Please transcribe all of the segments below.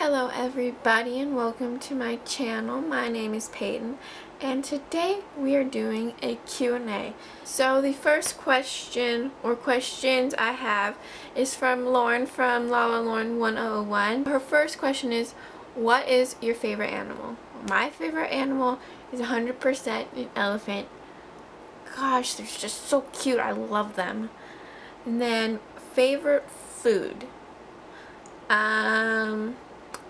Hello everybody and welcome to my channel. My name is Peyton and today we are doing a Q&A. So the first question or questions I have is from Lauren from LalaLauren1001. Her first question is, what is your favorite animal? My favorite animal is 100% an elephant. Gosh, they're just so cute. I love them. And then favorite food.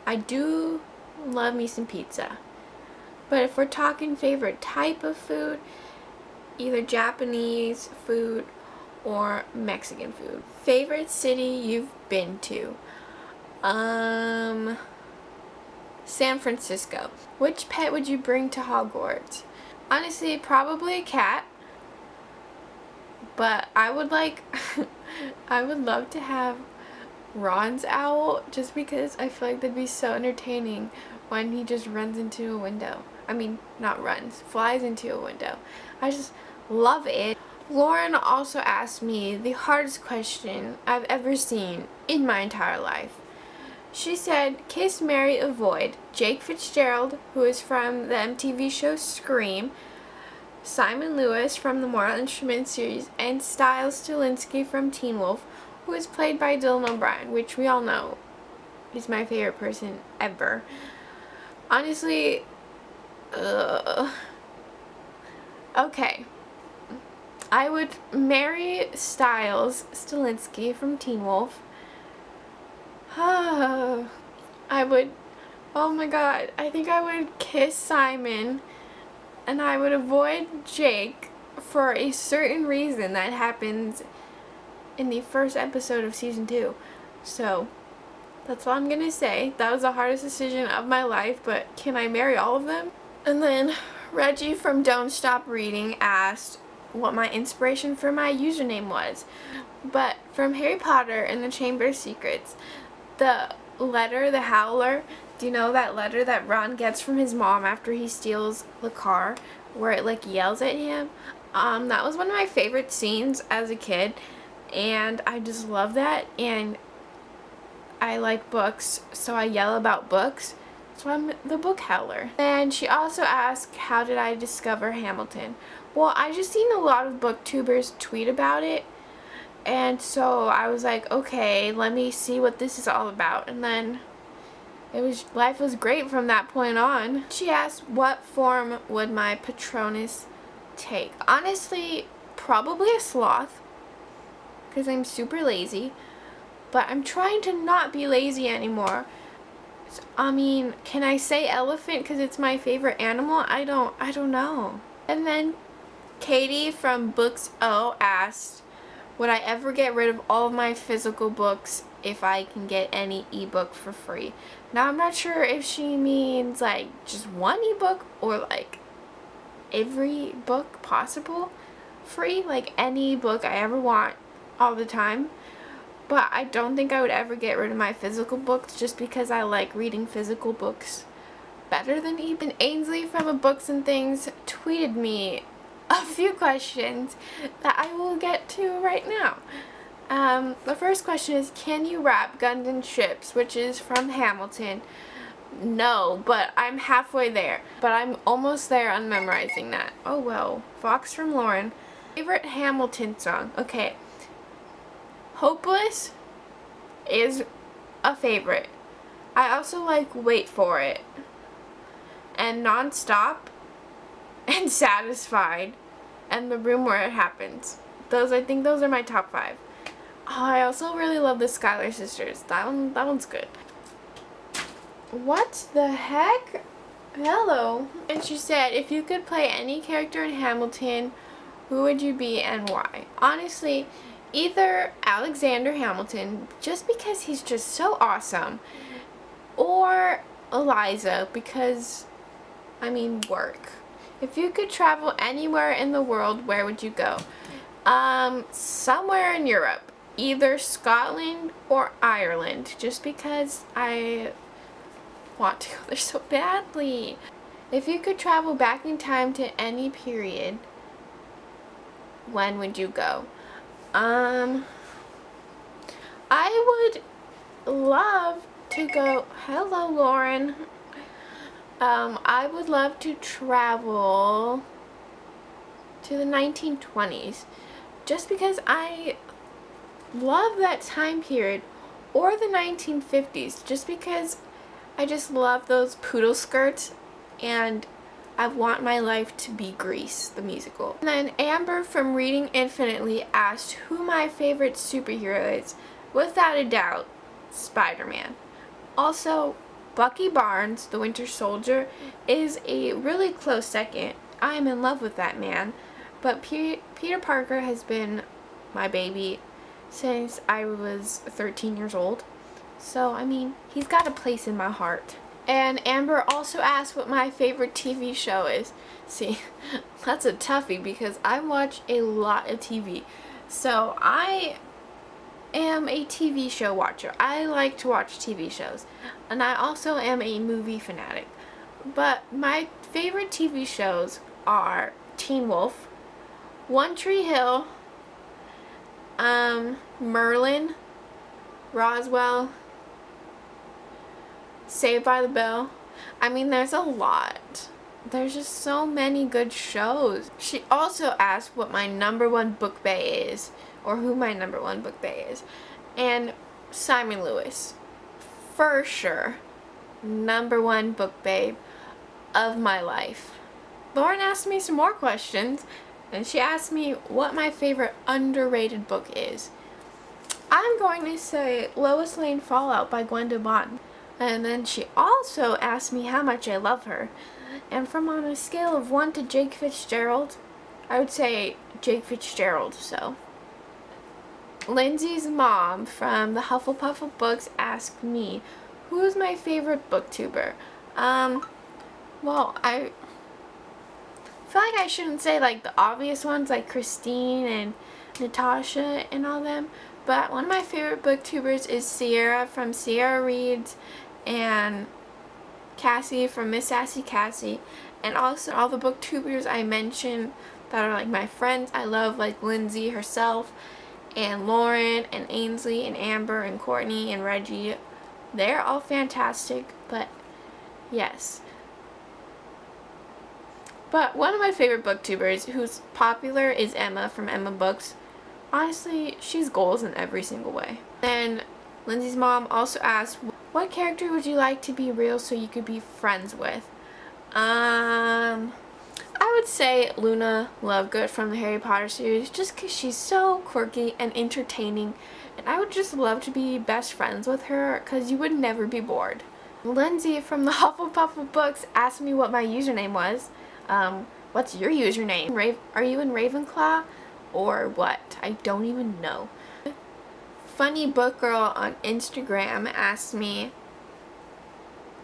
I do love me some pizza, but if we're talking favorite type of food, either Japanese food or Mexican food. Favorite city you've been to? San Francisco. Which pet would you bring to Hogwarts? Honestly, probably a cat, but I would I would love to have Ron's owl, just because I feel like that'd be so entertaining when he just runs into a window. I mean, not runs, flies into a window. I just love it. Lauren also asked me the hardest question I've ever seen in my entire life. She said, kiss, marry, avoid Jake Fitzgerald, who is from the MTV show Scream, Simon Lewis from the Mortal Instruments series, and Styles Stilinski from Teen Wolf, who is played by Dylan O'Brien, which we all know is my favorite person ever. Honestly, okay. I would marry Styles Stilinski from Teen Wolf. I would, oh my god, I think I would kiss Simon, and I would avoid Jake for a certain reason that happens in the first episode of season 2. So that's all I'm gonna say. That was the hardest decision of my life, but can I marry all of them? And then Reggie from Don't Stop Reading asked what my inspiration for my username was. But from Harry Potter and the Chamber of Secrets, the letter, the Howler, do you know that letter that Ron gets from his mom after he steals the car, where it like yells at him? That was one of my favorite scenes as a kid, and I just love that, and I like books, so I yell about books, so I'm the book howler. And she also asked, how did I discover Hamilton? Well, I just seen a lot of booktubers tweet about it, and so I was like, okay, let me see what this is all about, and then life was great from that point on. She asked, what form would my Patronus take? Honestly, probably a sloth, because I'm super lazy, but I'm trying to not be lazy anymore. So, I mean, can I say elephant because it's my favorite animal? I don't know. And then Katie from Books O asked, would I ever get rid of all of my physical books if I can get any ebook for free? Now, I'm not sure if she means like just one ebook or like every book possible free, like any book I ever want all the time. But I don't think I would ever get rid of my physical books, just because I like reading physical books better than ebook. And Ainsley from A Books and Things tweeted me a few questions that I will get to right now. The first question is, can you rap Guns and Ships, which is from Hamilton? No, but I'm halfway there. But I'm almost there on memorizing that. Oh well. Fox from Lauren. Favorite Hamilton song? Okay. Hopeless is a favorite. I also like Wait For It, and Nonstop, and Satisfied, and The Room Where It Happens. I think those are my top 5. Oh, I also really love the Schuyler Sisters. That one's good. What the heck? Hello. And she said, if you could play any character in Hamilton, who would you be and why? Honestly, either Alexander Hamilton, just because he's just so awesome, or Eliza, because, I mean, work. If you could travel anywhere in the world, where would you go? Somewhere in Europe, either Scotland or Ireland, just because I want to go there so badly. If you could travel back in time to any period, when would you go? I would love to go, hello Lauren, I would love to travel to the 1920s just because I love that time period, or the 1950s just because I just love those poodle skirts and I want my life to be Grease, the musical. And then Amber from Reading Infinitely asked who my favorite superhero is. Without a doubt, Spider-Man. Also, Bucky Barnes, the Winter Soldier, is a really close second. I am in love with that man. But Peter Parker has been my baby since I was 13 years old. So, I mean, he's got a place in my heart. And Amber also asked what my favorite TV show is. See, that's a toughie because I watch a lot of TV. So I am a TV show watcher. I like to watch TV shows. And I also am a movie fanatic. But my favorite TV shows are Teen Wolf, One Tree Hill, Merlin, Roswell, Saved by the Bell. I mean, there's a lot. There's just so many good shows. She also asked what my #1 book bae is, or who my #1 book bae is. And Simon Lewis, for sure, #1 book babe of my life. Lauren asked me some more questions, and she asked me what my favorite underrated book is. I'm going to say Lois Lane Fallout by Gwenda Bond. And then she also asked me how much I love her. And from on a scale of 1 to Jake Fitzgerald, I would say Jake Fitzgerald. Lindsay's mom from the Hufflepuff books asked me, who is my favorite booktuber? Well, I feel like I shouldn't say like the obvious ones like Christine and Natasha and all them, but one of my favorite booktubers is Sierra from Sierra Reads, and Cassie from Miss Sassy Cassie, and also all the booktubers I mentioned that are like my friends I love, like Lindsay herself, and Lauren, and Ainsley, and Amber, and Courtney, and Reggie. They're all fantastic, but yes. But one of my favorite booktubers who's popular is Emma from Emma Books. Honestly, she's goals in every single way. And Lindsay's mom also asked, what character would you like to be real so you could be friends with? I would say Luna Lovegood from the Harry Potter series, just because she's so quirky and entertaining, and I would just love to be best friends with her because you would never be bored. Lindsay from the Hufflepuff books asked me what my username was. What's your username? Are you in Ravenclaw or what? I don't even know. Funny Book Girl on Instagram asked me,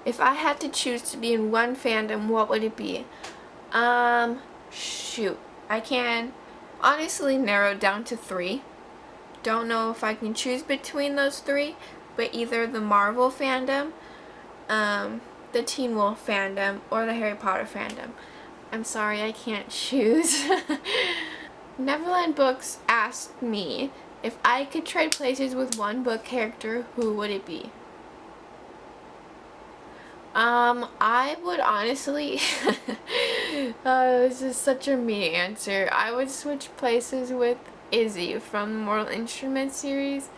if I had to choose to be in one fandom, what would it be? Shoot. I can honestly narrow it down to 3. Don't know if I can choose between those 3, but either the Marvel fandom, the Teen Wolf fandom, or the Harry Potter fandom. I'm sorry, I can't choose. Neverland Books asked me, if I could trade places with one book character, who would it be? I would honestly, this is such a me answer. I would switch places with Izzy from the Mortal Instruments series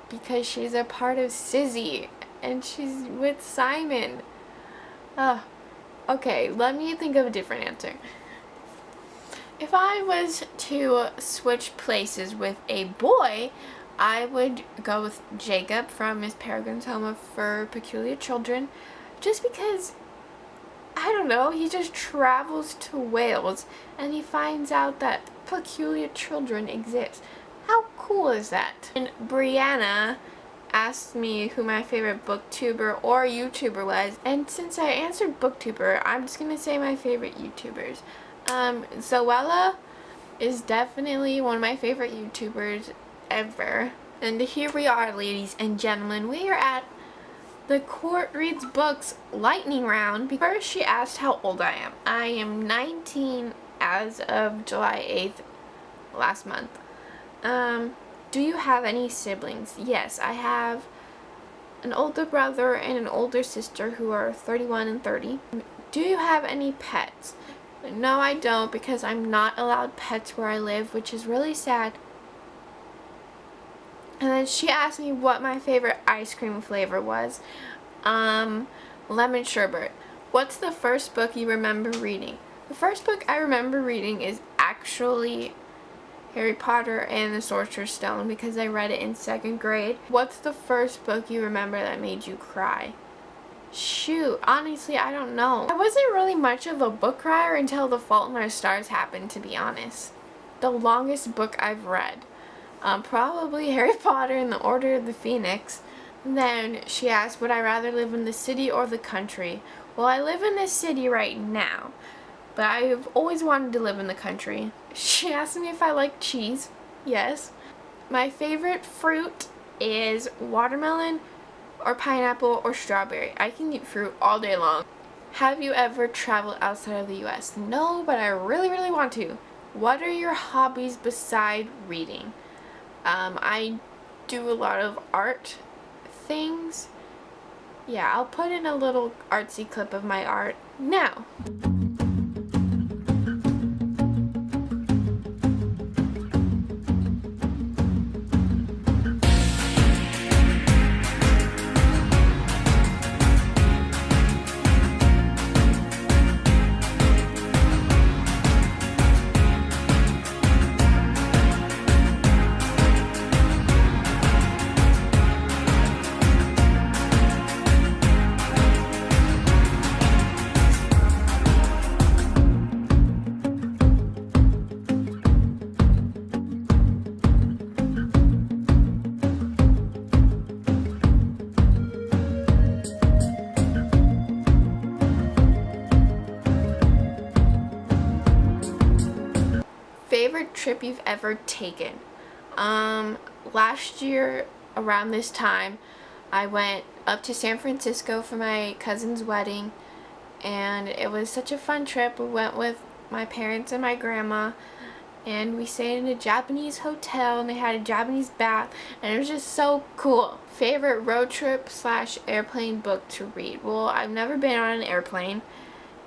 because she's a part of Sizzy and she's with Simon. Okay, let me think of a different answer. If I was to switch places with a boy, I would go with Jacob from Miss Peregrine's Home for Peculiar Children, just because, I don't know, he just travels to Wales and he finds out that peculiar children exist. How cool is that? And Brianna asked me who my favorite booktuber or YouTuber was, and since I answered booktuber, I'm just gonna say my favorite YouTubers. Zoella is definitely one of my favorite YouTubers ever. And here we are, ladies and gentlemen. We are at the Court Reads Books lightning round. First, she asked how old I am. I am 19 as of July 8th last month. Do you have any siblings? Yes, I have an older brother and an older sister who are 31 and 30. Do you have any pets? No, I don't, because I'm not allowed pets where I live, which is really sad. And then she asked me what my favorite ice cream flavor was. Lemon sherbet. What's the first book you remember reading? The first book I remember reading is actually Harry Potter and the Sorcerer's Stone, because I read it in 2nd grade. What's the first book you remember that made you cry? Shoot, honestly, I don't know. I wasn't really much of a book crier until The Fault in Our Stars happened, to be honest. The longest book I've read. Probably Harry Potter and the Order of the Phoenix. Then she asked, would I rather live in the city or the country? Well, I live in the city right now, but I've always wanted to live in the country. She asked me if I like cheese. Yes. My favorite fruit is watermelon or pineapple or strawberry. I can eat fruit all day long. Have you ever traveled outside of the US? No, but I really, really want to. What are your hobbies beside reading? I do a lot of art things. Yeah, I'll put in a little artsy clip of my art now. Favorite trip you've ever taken? Last year around this time I went up to San Francisco for my cousin's wedding, and it was such a fun trip. We went with my parents and my grandma, and we stayed in a Japanese hotel, and they had a Japanese bath, and it was just so cool. Favorite road trip / airplane book to read? Well, I've never been on an airplane,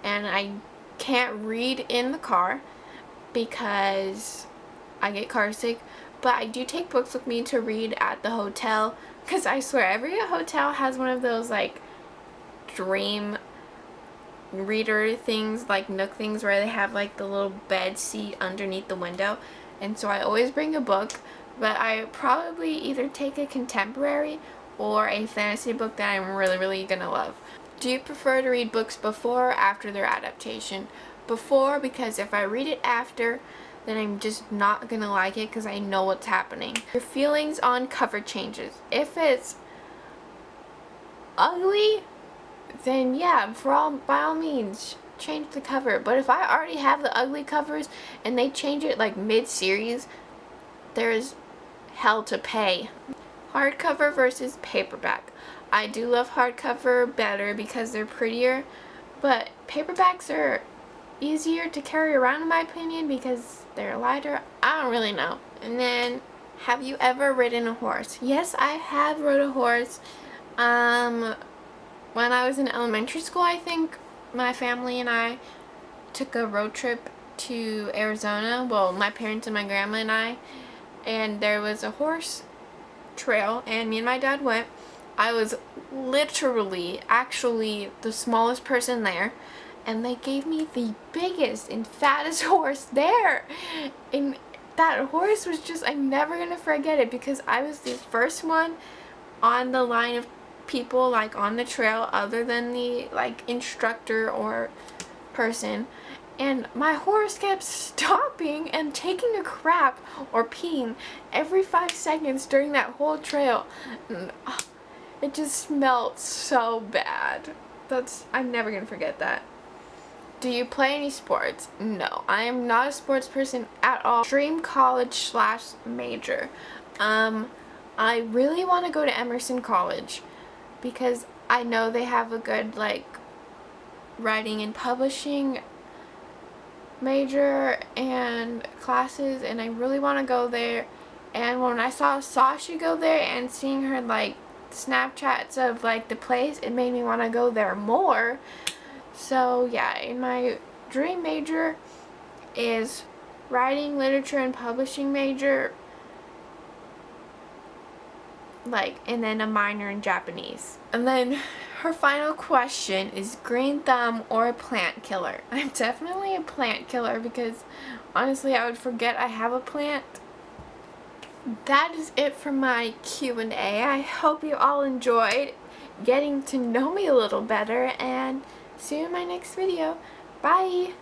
and I can't read in the car because I get car sick, but I do take books with me to read at the hotel, because I swear every hotel has one of those like dream reader things, like Nook things, where they have like the little bed seat underneath the window, and so I always bring a book, but I probably either take a contemporary or a fantasy book that I'm really, really gonna love. Do you prefer to read books before or after their adaptation? Before, because if I read it after, then I'm just not gonna like it because I know what's happening. Your feelings on cover changes. If it's ugly, then yeah, by all means, change the cover. But if I already have the ugly covers and they change it like mid-series, there's hell to pay. Hardcover versus paperback. I do love hardcover better because they're prettier, but paperbacks are easier to carry around in my opinion because they're lighter. I don't really know. And then, have you ever ridden a horse? Yes, I have rode a horse. When I was in elementary school, I think my family and I took a road trip to Arizona. Well, my parents and my grandma and I, and there was a horse trail, and me and my dad went. I was literally actually the smallest person there, and they gave me the biggest and fattest horse there, and that horse was just, I'm never gonna forget it because I was the first one on the line of people like on the trail other than the like instructor or person, and my horse kept stopping and taking a crap or peeing every 5 seconds during that whole trail, and it just smelled so bad. I'm never gonna forget that. Do you play any sports? No, I am not a sports person at all. Dream college / major. I really want to go to Emerson College because I know they have a good like writing and publishing major and classes, and I really want to go there. And when I saw Sasha go there and seeing her like Snapchats of like the place, it made me want to go there more. So yeah, in my dream major is writing, literature, and publishing major, like, and then a minor in Japanese. And then her final question is green thumb or a plant killer. I'm definitely a plant killer because honestly I would forget I have a plant. That is it for my Q&A. I hope you all enjoyed getting to know me a little better, and see you in my next video. Bye!